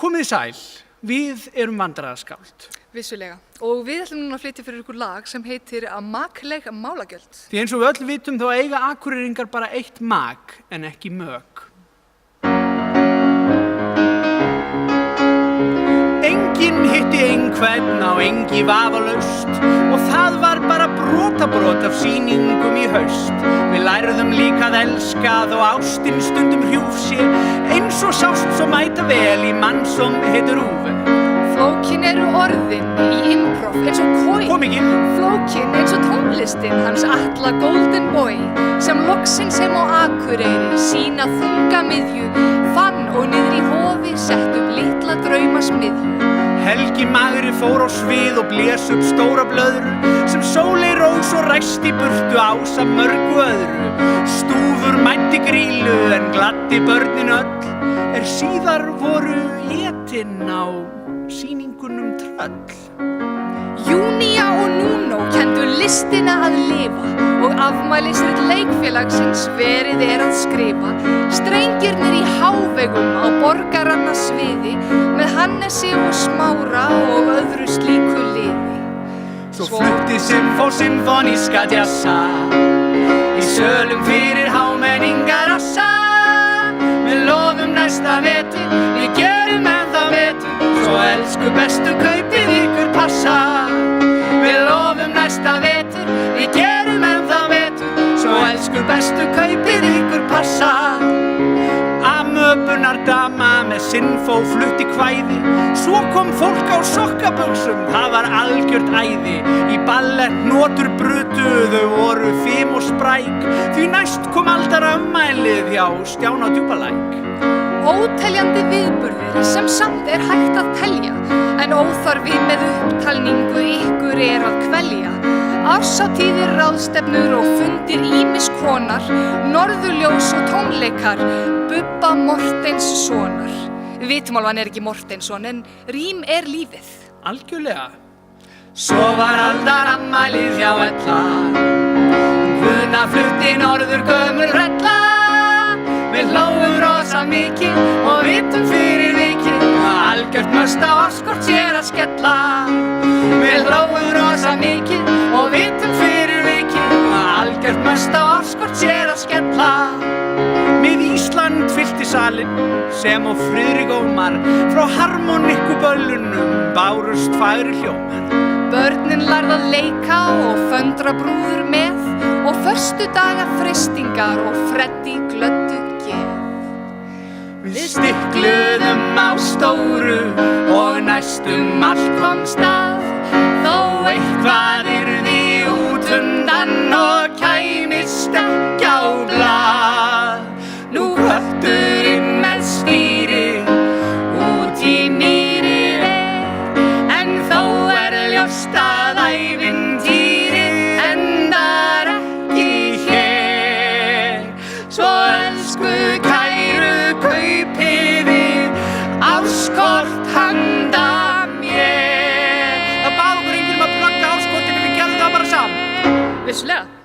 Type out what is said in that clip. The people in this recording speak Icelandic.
Komið sæl, við erum vandræðaskáld. Vissulega. Og við ætlum núna að flytja fyrir ykkur lag sem heitir Makleg málagjöld. Því eins og við öll vitum þá eiga Akureyringar bara eitt mak en ekki mök. Enginn hitti einhvern á engi vafalaust og það var bara brotabrot af sýningum í haust. Við lærðum líka að elska þó ástin stundum hrjúf sé eins og sást svo mæta vel í mann sem heitir Úve. Flókin eru orðin í improv eins og kói. Kom ekki. Flókin eins og tónlistin hans Atla Golden Boy sem loksins sem á Akureyri sína þunga miðju fann og niður í hofi sett upp litla draumasmiðju. Helgi magri fór á svið og blés upp stóra blöðru sem sóley rós og ræsti burtu ása mörgu öðru. Stúfur mætti grílu en gladdi börnin öll síðar voru étin á sýningunum tröll. Júnía og Núnó kenndu listina að lifa og afmælisrit leikfélagsins verið að skrifa. Strengirnir í hávegum á borgaranna sviði með Hannesi og Smára og öðru slíku liði. Svo flutti symfóníska djassa í sölum fyrir hámenningar assa. Við lofum næsta vetur, við gerum ennþá vetur, svo elsku bestu kaupið ykkur passa. Við lofum næsta vetur, við gerum ennþá vetur, svo elsku bestu kaupið ykkur passa. Amöpunar dama með sinfó flutti kvæði, svo kom fólk á sokkabuxum, það var algjört æði. Í ballett notur brutu, þau voru fim og spræk, því næst kom aldarafmælið hjá Stjána á Djúpalæk. Óteljandi viðburðir sem samt hægt að telja, en óþarfi með upptalningu ykkur að kvelja. Árshátíðir, ráðstefnur og fundir ýmis konar, norðurljós og tónleikar, Bubba Morteinssonar. Við vitum alveg hann ekki Morteinsson, en rím lífið. Algjörlega. Svo var aldarafmælið hjá Ella, Guðna flutti norður gömul rella. Við hlógum rosa mikið og vitum fyrir vikið að algjört möst á áskort sér að skella. Við hlógum rosa mikið og vitum fyrir vikið að algjört möst á áskort sér að skella. Með Ísland fyllti salinn sem á Friðrik Ómar, frá harmonikuböllunum bárust fagri hljómar. Börnin lærðu að leika og föndra brúður með og föstudaga freistingar og Freddi glöddu geð. Við stikluðum á stóru og næstum allt komst að, þó eitthvað yrði út undan og kæmist ekki á blað. Nú hötturinn með stýri út í mýri en þó ljóst að ævintýri endar ekki hér. Svo elsku kæru kaupiði áskort handa mér. Það bað okkur einhverjum að plugga áskortinu, við gerðum það bara saman. Vissulega.